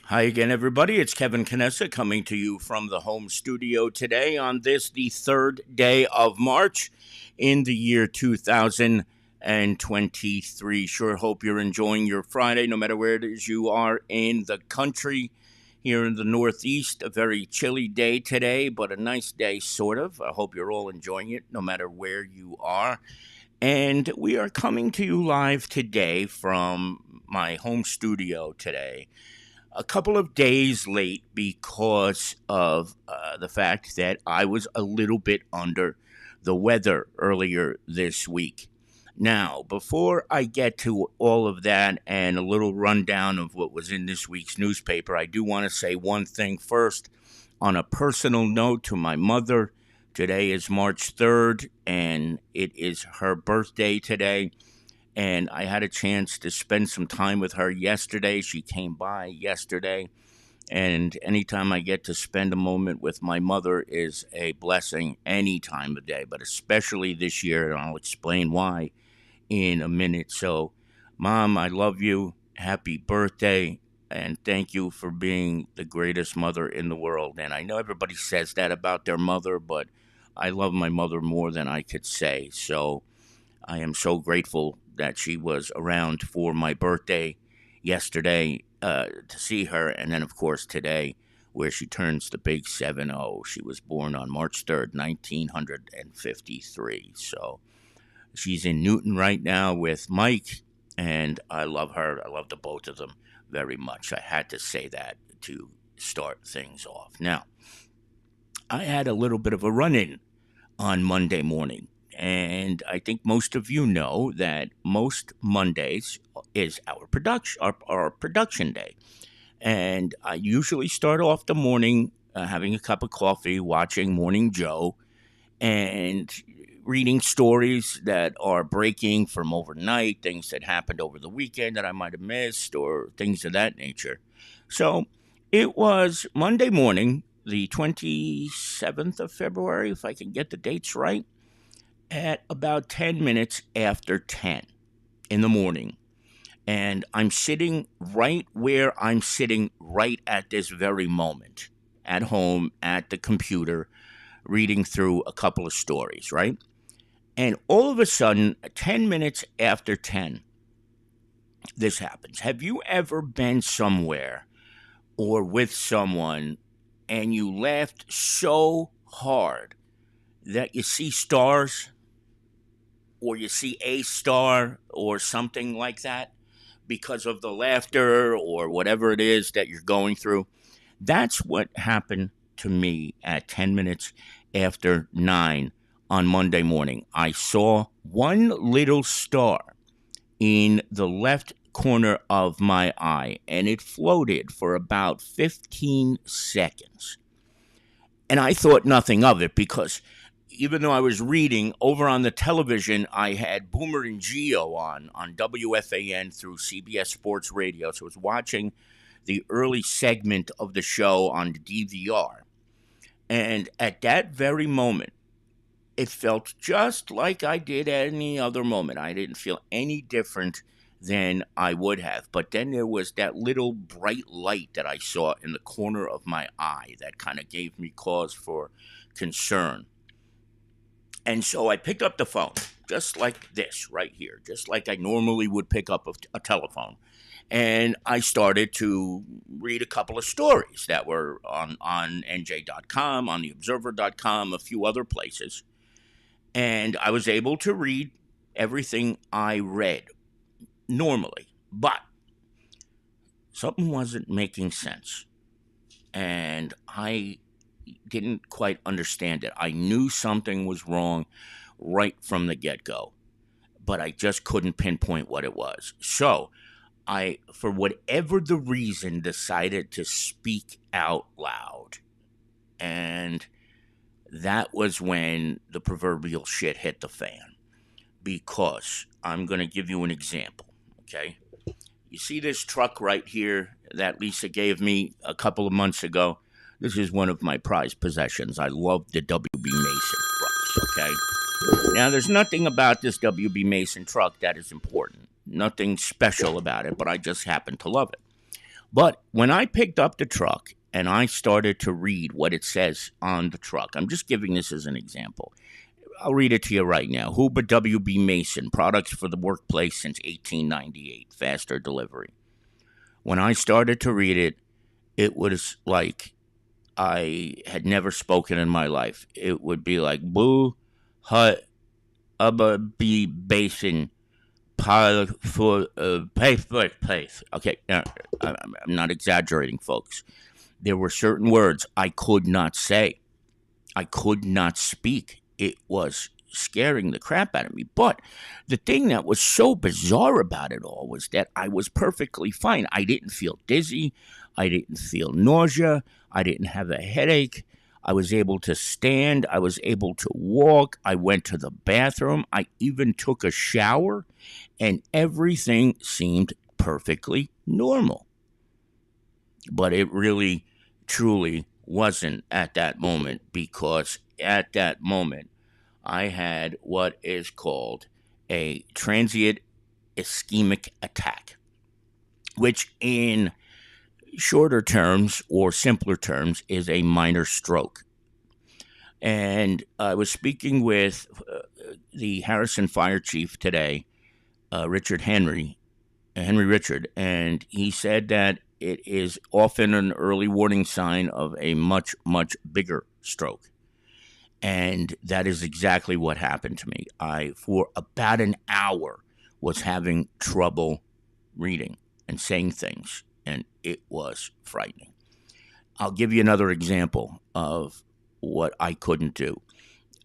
Hi again, everybody. It's Kevin Canessa coming to you from the home studio today on this, the third day of March in the year 2023. Sure hope you're enjoying your Friday, no matter where it is you are in the country. Here in the Northeast, a very chilly day today, but a nice day, sort of. I hope you're all enjoying it, no matter where you are. And we are coming to you live today from my home studio today, a couple of days late because of the fact that I was a little bit under the weather earlier this week. Now, before I get to all of that and a little rundown of what was in this week's newspaper, I do want to say one thing first. On a personal note, to my mother, today is March 3rd, and it is her birthday today. And I had a chance to spend some time with her yesterday. She came by yesterday. And anytime I get to spend a moment with my mother is a blessing any time of day, but especially this year. And I'll explain why in a minute. So, Mom, I love you. Happy birthday. And thank you for being the greatest mother in the world. And I know everybody says that about their mother, but I love my mother more than I could say. So I am so grateful that she was around for my birthday yesterday to see her. And then, of course, today, where she turns the big 7-0. She was born on March 3rd, 1953. So she's in Newton right now with Mike, and I love her. I love the both of them very much. I had to say that to start things off. Now, I had a little bit of a run-in on Monday morning. And I think most of you know that most Mondays is our production day. And I usually start off the morning having a cup of coffee, watching Morning Joe, and reading stories that are breaking from overnight, things that happened over the weekend that I might have missed, or things of that nature. So it was Monday morning, the 27th of February, if I can get the dates right, at about 10 minutes after 10 in the morning. And I'm sitting right where I'm sitting right at this very moment, at home, at the computer, reading through a couple of stories, right? And all of a sudden, 10 minutes after 10, this happens. Have you ever been somewhere or with someone and you laughed so hard that you see stars, or you see a star or something like that because of the laughter or whatever it is that you're going through? That's what happened to me at 10 minutes after 9 on Monday morning. I saw one little star in the left corner of my eye, and it floated for about 15 seconds. And I thought nothing of it because even though I was reading, over on the television, I had Boomer and Geo on WFAN through CBS Sports Radio. So I was watching the early segment of the show on the DVR. And at that very moment, it felt just like I did at any other moment. I didn't feel any different than I would have. But then there was that little bright light that I saw in the corner of my eye that kind of gave me cause for concern. And so I picked up the phone, just like this right here, just like I normally would pick up a telephone. And I started to read a couple of stories that were on NJ.com, on theobserver.com, a few other places. And I was able to read everything I read normally. But something wasn't making sense. And I didn't quite understand it. I knew something was wrong right from the get-go, but I just couldn't pinpoint what it was. So I, for whatever the reason, decided to speak out loud. And that was when the proverbial shit hit the fan. Because I'm going to give you an example, okay? You see this truck right here that Lisa gave me a couple of months ago? This is one of my prized possessions. I love the W.B. Mason trucks, okay? Now, there's nothing about this W.B. Mason truck that is important. Nothing special about it, but I just happen to love it. But when I picked up the truck and I started to read what it says on the truck, I'm just giving this as an example. I'll read it to you right now. Huber WB Mason, products for the workplace since 1898, faster delivery. When I started to read it, it was like I had never spoken in my life. It would be like boo, hut, ubba, be basin, pile for place. Okay, I'm not exaggerating, folks. There were certain words I could not say. I could not speak. It was scaring the crap out of me. But the thing that was so bizarre about it all was that I was perfectly fine. I didn't feel dizzy. I didn't feel nausea. I didn't have a headache. I was able to stand. I was able to walk. I went to the bathroom. I even took a shower, and everything seemed perfectly normal. But it really, truly wasn't at that moment, because at that moment, I had what is called a transient ischemic attack, which in shorter terms or simpler terms is a minor stroke. And I was speaking with the Harrison Fire Chief today, Richard Henry Richard, and he said that it is often an early warning sign of a much, much bigger stroke. And that is exactly what happened to me. I, for about an hour, was having trouble reading and saying things, and it was frightening. I'll give you another example of what I couldn't do.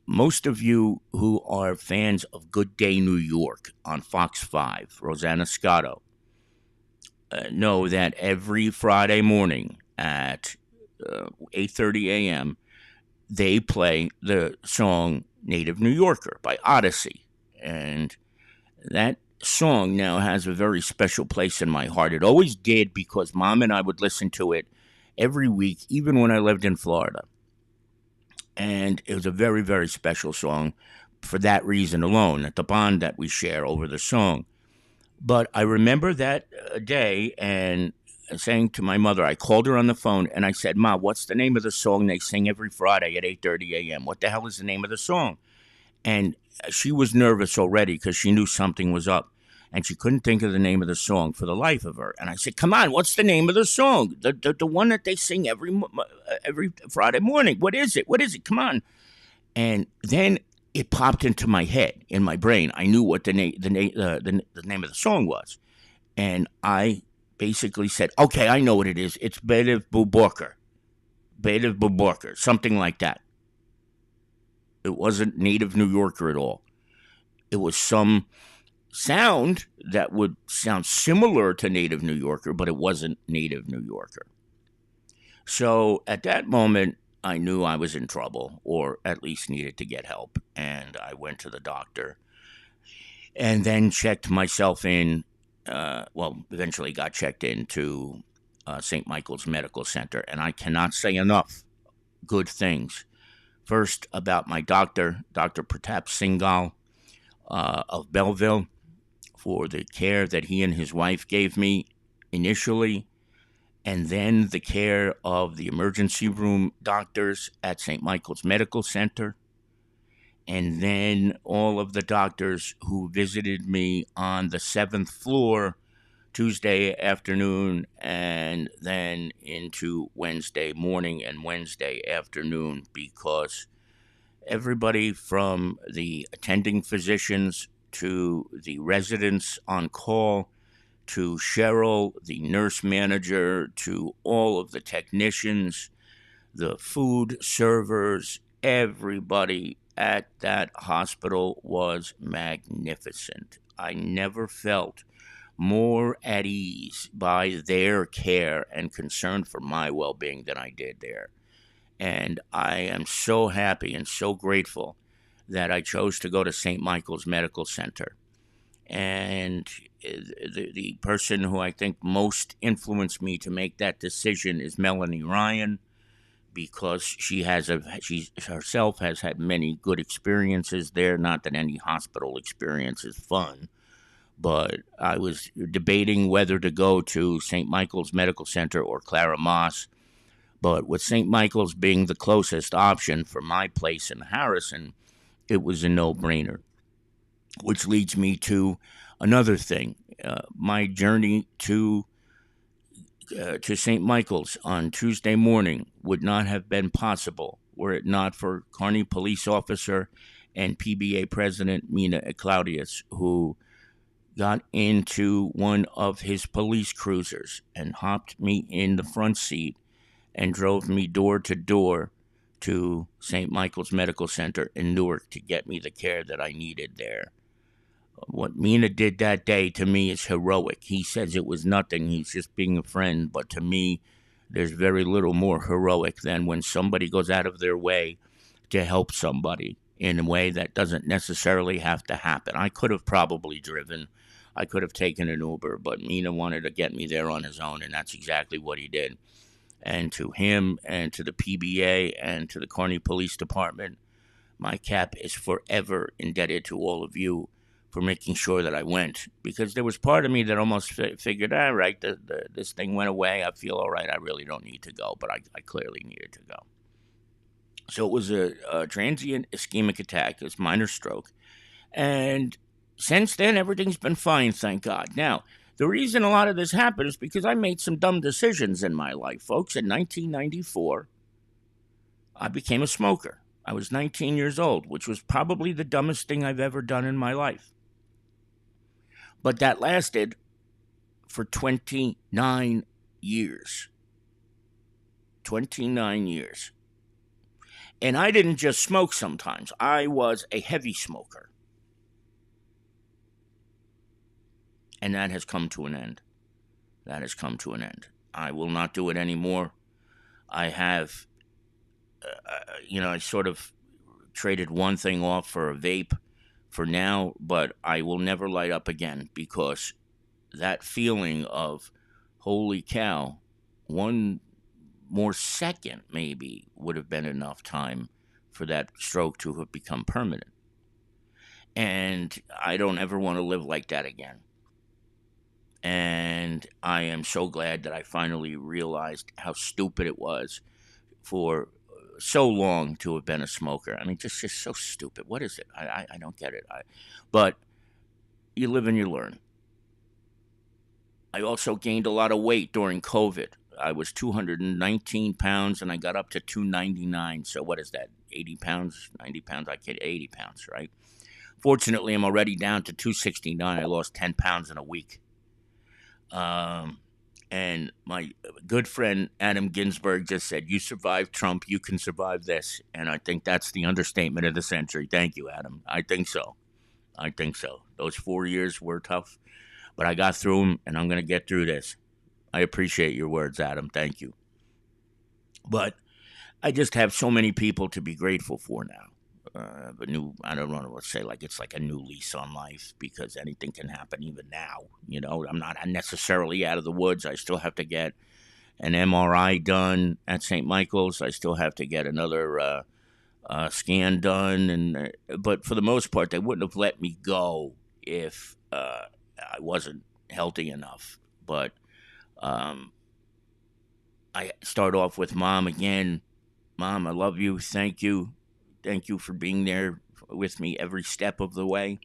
Most of you who are fans of Good Day New York on Fox 5, Rosanna Scotto, know that every Friday morning at 8:30 a.m., they play the song Native New Yorker by Odyssey. And that song now has a very special place in my heart. It always did, because Mom and I would listen to it every week, even when I lived in Florida. And it was a very, very special song for that reason alone, at the bond that we share over the song. But I remember that day and saying to my mother, I called her on the phone and I said, Ma, what's the name of the song they sing every Friday at 8:30 a.m.? What the hell is the name of the song? And she was nervous already because she knew something was up. And she couldn't think of the name of the song for the life of her. And I said, come on, what's the name of the song? The one that they sing every Friday morning. What is it? What is it? Come on. And then it popped into my head, in my brain. I knew what the name of the song was. And I basically said, okay, I know what it is. It's belated Buborker, something like that. It wasn't Native New Yorker at all. It was some sound that would sound similar to Native New Yorker, but it wasn't Native New Yorker. So at that moment, I knew I was in trouble, or at least needed to get help. And I went to the doctor and then checked myself in. Eventually got checked into St. Michael's Medical Center. And I cannot say enough good things. First, about my doctor, Dr. Pratap Singhal of Belleville, for the care that he and his wife gave me initially, and then the care of the emergency room doctors at St. Michael's Medical Center, and then all of the doctors who visited me on the 7th floor Tuesday afternoon, and then into Wednesday morning and Wednesday afternoon, because everybody from the attending physicians to the residents on call to Cheryl, the nurse manager, to all of the technicians, the food servers, everybody at that hospital was magnificent. I never felt more at ease by their care and concern for my well being than I did there. And I am so happy and so grateful that I chose to go to St. Michael's Medical Center. And the person who I think most influenced me to make that decision is Melanie Ryan, because she herself has had many good experiences there. Not that any hospital experience is fun, but I was debating whether to go to St. Michael's Medical Center or Clara Moss. But with St. Michael's being the closest option for my place in Harrison, it was a no brainer. Which leads me to another thing. My journey to St. Michael's on Tuesday morning would not have been possible were it not for Kearney police officer and PBA president Mina Claudius, who got into one of his police cruisers and hopped me in the front seat and drove me door to door to St. Michael's Medical Center in Newark to get me the care that I needed there. What Mina did that day to me is heroic. He says it was nothing, he's just being a friend, but to me, there's very little more heroic than when somebody goes out of their way to help somebody in a way that doesn't necessarily have to happen. I could have probably driven, I could have taken an Uber, but Mina wanted to get me there on his own, and that's exactly what he did. And to him and to the PBA and to the Kearney Police Department, my cap is forever indebted to all of you for making sure that I went, because there was part of me that almost figured, all right, this thing went away. I feel all right. I really don't need to go, but I clearly needed to go. So it was a transient ischemic attack, it was minor stroke, and since then everything's been fine, thank God. Now, the reason a lot of this happened is because I made some dumb decisions in my life, folks. In 1994, I became a smoker. I was 19 years old, which was probably the dumbest thing I've ever done in my life. But that lasted for 29 years. 29 years. And I didn't just smoke sometimes, I was a heavy smoker. And that has come to an end. That has come to an end. I will not do it anymore. I have, I sort of traded one thing off for a vape for now, but I will never light up again because that feeling of, holy cow, one more second maybe would have been enough time for that stroke to have become permanent. And I don't ever want to live like that again. And I am so glad that I finally realized how stupid it was for so long to have been a smoker. I mean, just so stupid. What is it? I don't get it. But you live and you learn. I also gained a lot of weight during COVID. I was 219 pounds and I got up to 299. So what is that? 80 pounds, 90 pounds? I get 80 pounds, right? Fortunately, I'm already down to 269. I lost 10 pounds in a week. And my good friend Adam Ginsberg just said, "You survived Trump, you can survive this." And I think that's the understatement of the century. Thank you, Adam. I think so. I think so. Those 4 years were tough, but I got through them, and I'm going to get through this. I appreciate your words, Adam. Thank you. But I just have so many people to be grateful for now. I don't want to say like it's like a new lease on life because anything can happen even now. I'm not necessarily out of the woods. I still have to get an MRI done at St. Michael's. I still have to get another scan done, but for the most part, they wouldn't have let me go if I wasn't healthy enough. But I start off with Mom again. Mom, I love you. Thank you. Thank you for being there with me every step of the way.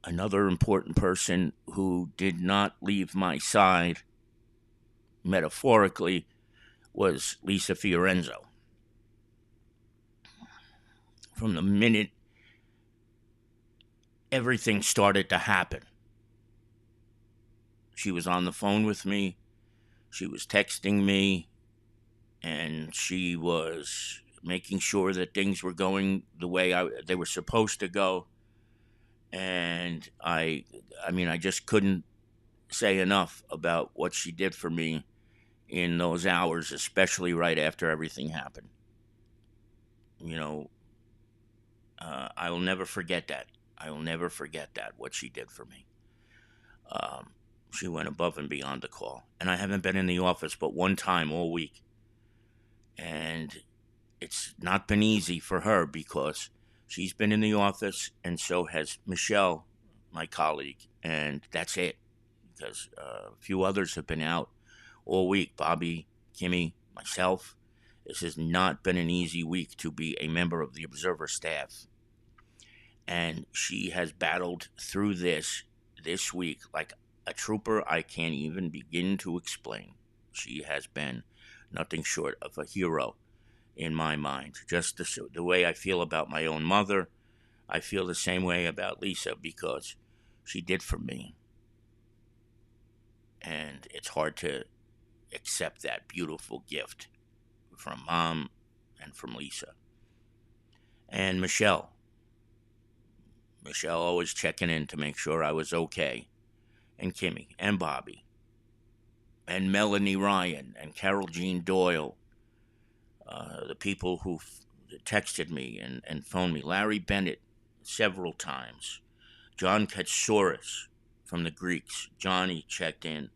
Another important person who did not leave my side, metaphorically, was Lisa Fiorenzo. From the minute everything started to happen, she was on the phone with me, she was texting me, and she was making sure that things were going the way they were supposed to go. And I just couldn't say enough about what she did for me in those hours, especially right after everything happened. I will never forget that. I will never forget that, what she did for me. She went above and beyond the call. And I haven't been in the office but one time all week. And it's not been easy for her because she's been in the office, and so has Michelle, my colleague, and that's it. Because a few others have been out all week. Bobby, Kimmy, myself. This has not been an easy week to be a member of the Observer staff. And she has battled through this week like a trooper I can't even begin to explain. She has been nothing short of a hero in my mind. Just the way I feel about my own mother, I feel the same way about Lisa because she did for me. And it's hard to accept that beautiful gift from Mom and from Lisa. And Michelle. Michelle always checking in to make sure I was okay. And Kimmy and Bobby. And Melanie Ryan and Carol Jean Doyle. The people who texted me and phoned me. Larry Bennett several times. John Katsouris from the Greeks. Johnny checked in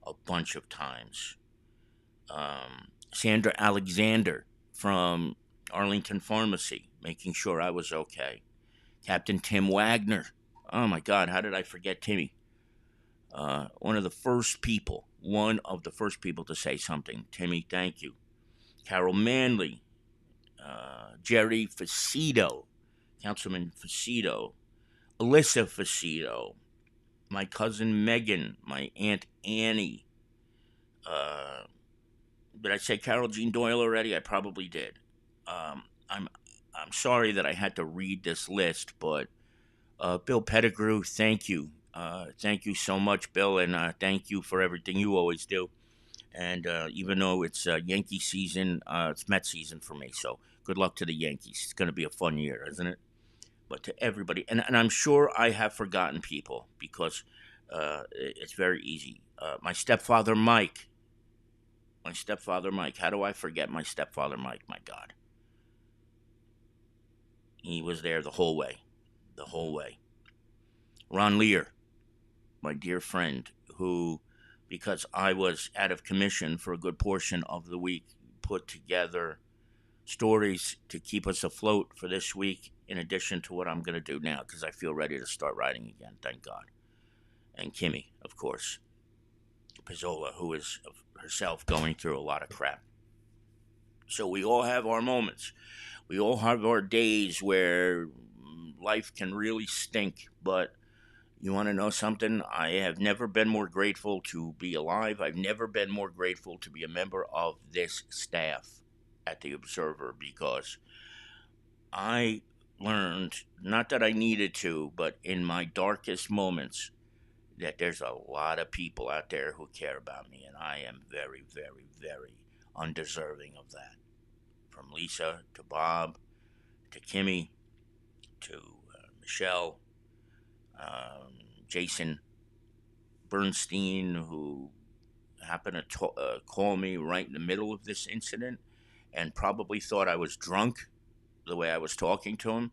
a bunch of times. Sandra Alexander from Arlington Pharmacy, making sure I was okay. Captain Tim Wagner. Oh my God, how did I forget Timmy? One of the first people to say something. Timmy, thank you. Carol Manley, Jerry Facito, Councilman Facito, Alyssa Facito, my cousin Megan, my Aunt Annie. Did I say Carol Jean Doyle already? I probably did. I'm sorry that I had to read this list, but Bill Pettigrew, thank you. Thank you so much, Bill, and thank you for everything you always do. And even though it's Yankee season, it's Met season for me. So good luck to the Yankees. It's going to be a fun year, isn't it? But to everybody, and I'm sure I have forgotten people because it's very easy. My stepfather, Mike. My stepfather, Mike. How do I forget my stepfather, Mike? My God. He was there the whole way. The whole way. Ron Lear, my dear friend, who, because I was out of commission for a good portion of the week, put together stories to keep us afloat for this week, in addition to what I'm going to do now, because I feel ready to start writing again, thank God. And Kimmy, of course, Pizzola, who is herself going through a lot of crap. So we all have our moments. We all have our days where life can really stink, but you want to know something? I have never been more grateful to be alive. I've never been more grateful to be a member of this staff at the Observer because I learned, not that I needed to, but in my darkest moments, that there's a lot of people out there who care about me, and I am very, very, very undeserving of that. From Lisa to Bob to Kimmy to Michelle, Jason Bernstein, who happened to call me right in the middle of this incident and probably thought I was drunk the way I was talking to him.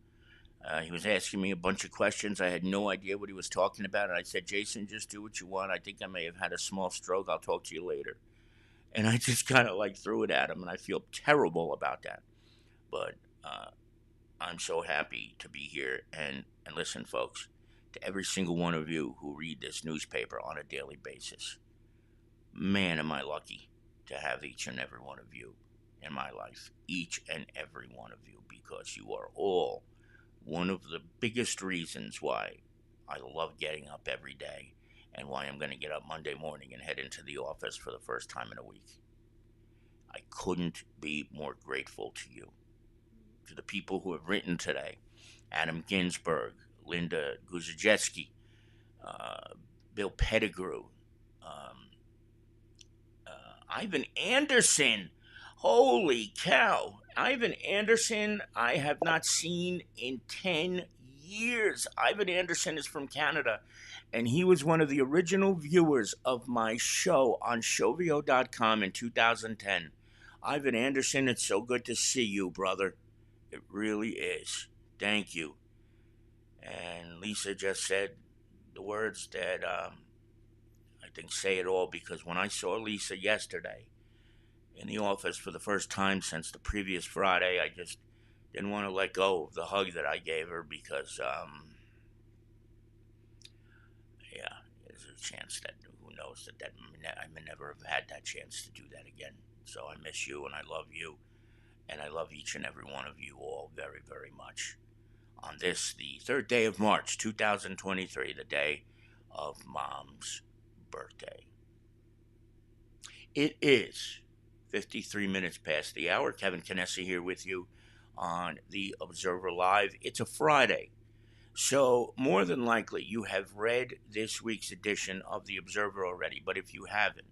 He was asking me a bunch of questions. I had no idea what he was talking about. And I said, Jason, just do what you want. I think I may have had a small stroke. I'll talk to you later. And I just kind of like threw it at him. And I feel terrible about that. But I'm so happy to be here. And listen, folks, to every single one of you who read this newspaper on a daily basis, man, am I lucky to have each and every one of you in my life. Each and every one of you, because you are all one of the biggest reasons why I love getting up every day and why I'm going to get up Monday morning and head into the office for the first time in a week. I couldn't be more grateful to you. To the people who have written today: Adam Ginsberg, Linda Guzajewski, Bill Pettigrew, Ivan Anderson. Holy cow. Ivan Anderson, I have not seen in 10 years. Ivan Anderson is from Canada, and he was one of the original viewers of my show on Shovio.com in 2010. Ivan Anderson, it's so good to see you, brother. It really is. Thank you. And Lisa just said the words that I think say it all, because when I saw Lisa yesterday in the office for the first time since the previous Friday, I just didn't want to let go of the hug that I gave her because there's a chance that who knows that I may never have had that chance to do that again. So I miss you and I love you, and I love each and every one of you all very, very much. On this, the third day of March 2023, the day of Mom's birthday. It is 53 minutes past the hour. Kevin Canessa here with you on the Observer Live. It's a Friday, so more than likely you have read this week's edition of the Observer already, but if you haven't,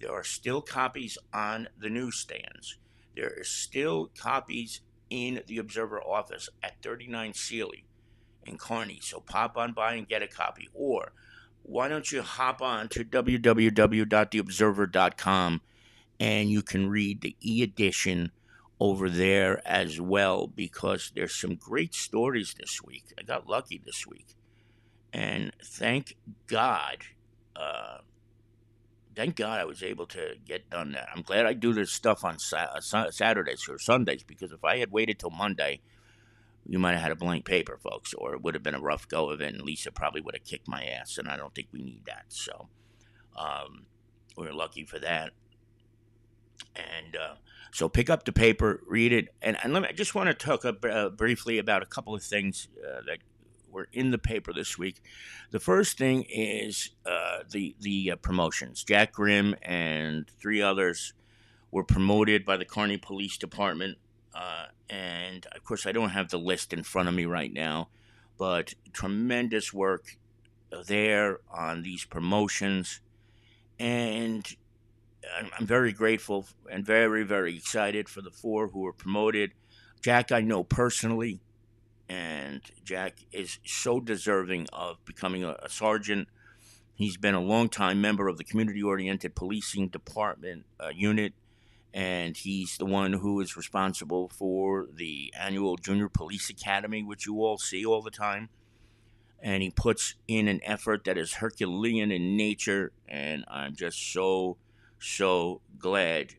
there are still copies on the newsstands. There are still copies in the Observer office at 39 Sealy in Kearney. So pop on by and get a copy. Or why don't you hop on to www.theobserver.com and you can read the e-edition over there as well, because there's some great stories this week. I got lucky this week. And God, uh, thank God I was able to get done that. I'm glad I do this stuff on Saturdays or Sundays, because if I had waited till Monday, you might have had a blank paper, folks, or it would have been a rough go of it, and Lisa probably would have kicked my ass, and I don't think we need that. So we're lucky for that. And so pick up the paper, read it, and I just want to talk briefly about a couple of things that were in the paper this week. The first thing is the promotions. Jack Grimm and 3 others were promoted by the Kearney Police Department. And of course, I don't have the list in front of me right now, but tremendous work there on these promotions. And I'm very grateful and very, very excited for the 4 who were promoted. Jack, I know personally, and Jack is so deserving of becoming a sergeant. He's been a longtime member of the Community Oriented Policing Department unit, and he's the one who is responsible for the annual Junior Police Academy, which you all see all the time. And he puts in an effort that is Herculean in nature, and I'm just so glad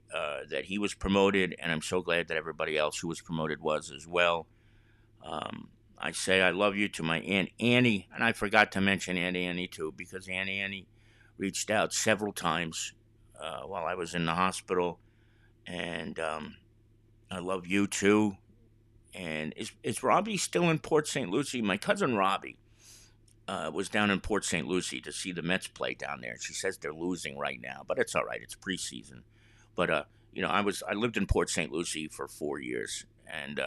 that he was promoted, and I'm so glad that everybody else who was promoted was as well. I say I love you to my Aunt Annie, and I forgot to mention Aunt Annie too, because Aunt Annie reached out several times while I was in the hospital, and I love you too. And is Robbie still in Port St. Lucie? My cousin Robbie was down in Port St. Lucie to see the Mets play down there. She says they're losing right now, but it's all right. It's preseason. But I lived in Port St. Lucie for 4 years, and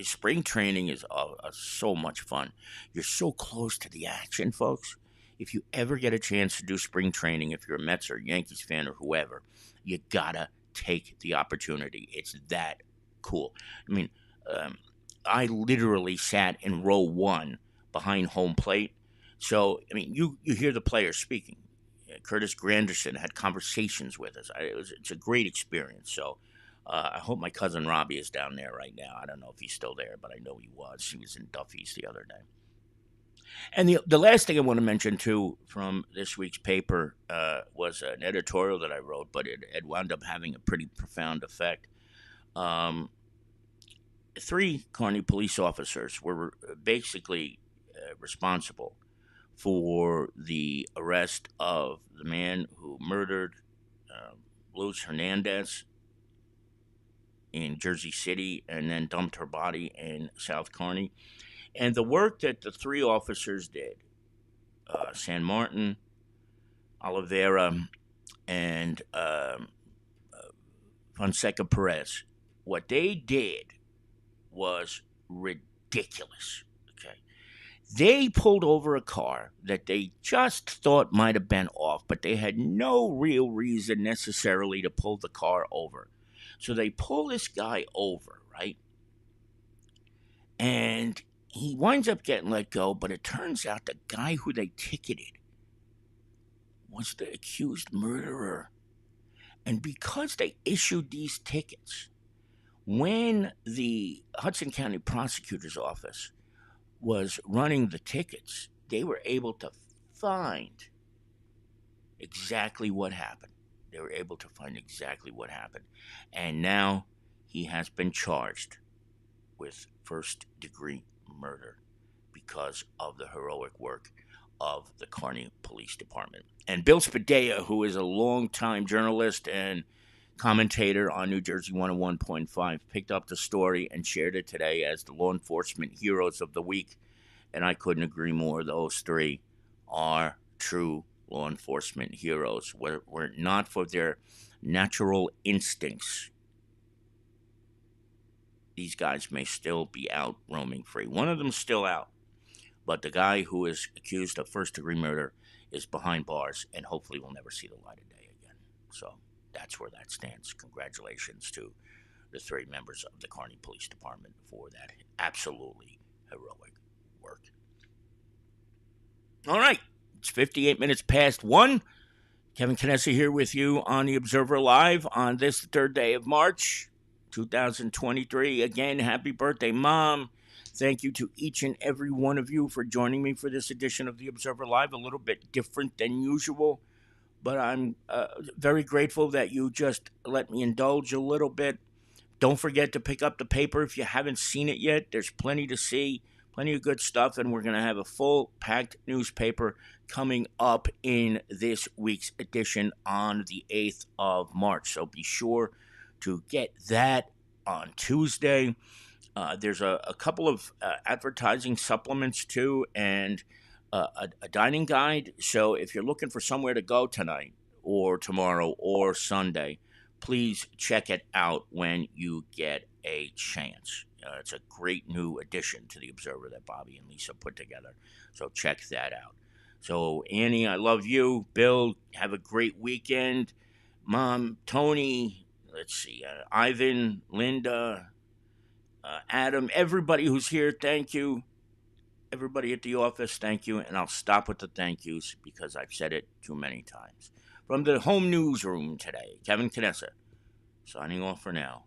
spring training is so much fun. You're so close to the action, folks. If you ever get a chance to do spring training, if you're a Mets or Yankees fan or whoever, you gotta take the opportunity. It's that cool. I mean, I literally sat in row 1 behind home plate. So, I mean, you hear the players speaking. Curtis Granderson had conversations with us. It's a great experience. So, I hope my cousin Robbie is down there right now. I don't know if he's still there, but I know he was. He was in Duffy's the other day. And the last thing I want to mention, too, from this week's paper was an editorial that I wrote, but it wound up having a pretty profound effect. 3 Kearney police officers were basically responsible for the arrest of the man who murdered Luz Hernandez in Jersey City and then dumped her body in South Kearney. And the work that the 3 officers did, San Martin, Oliveira, and Fonseca Perez, what they did was ridiculous. Okay. They pulled over a car that they just thought might have been off, but they had no real reason necessarily to pull the car over. So they pull this guy over, right? And he winds up getting let go, but it turns out the guy who they ticketed was the accused murderer. And because they issued these tickets, when the Hudson County Prosecutor's Office was running the tickets, they were able to find exactly what happened. They were able to find exactly what happened. And now he has been charged with first-degree murder because of the heroic work of the Kearney Police Department. And Bill Spadea, who is a longtime journalist and commentator on New Jersey 101.5, picked up the story and shared it today as the law enforcement heroes of the week. And I couldn't agree more. Those three are true law enforcement heroes. Were it not for their natural instincts, these guys may still be out roaming free. One of them's still out, but the guy who is accused of first degree murder is behind bars and hopefully will never see the light of day again. So that's where that stands. Congratulations to the three members of the Kearney Police Department for that absolutely heroic work. All right, it's 58 minutes past 1. Kevin Knessa here with you on the Observer Live on this third day of March, 2023. Again, happy birthday, Mom. Thank you to each and every one of you for joining me for this edition of the Observer Live. A little bit different than usual, but I'm very grateful that you just let me indulge a little bit. Don't forget to pick up the paper if you haven't seen it yet. There's plenty to see, plenty of good stuff, and we're going to have a full packed newspaper coming up in this week's edition on the 8th of March. So be sure to get that on Tuesday. There's a couple of advertising supplements too, and a dining guide. So if you're looking for somewhere to go tonight or tomorrow or Sunday, please check it out when you get a chance. It's a great new addition to the Observer that Bobby and Lisa put together. So check that out. So Annie, I love you. Bill, have a great weekend. Mom, Tony, let's see, Ivan, Linda, Adam, everybody who's here, thank you. Everybody at the office, thank you. And I'll stop with the thank yous because I've said it too many times. From the home newsroom today, Kevin Knessa, signing off for now.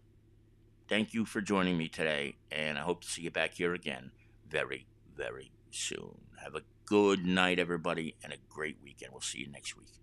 Thank you for joining me today, and I hope to see you back here again very, very soon. Have a good night, everybody, and a great weekend. We'll see you next week.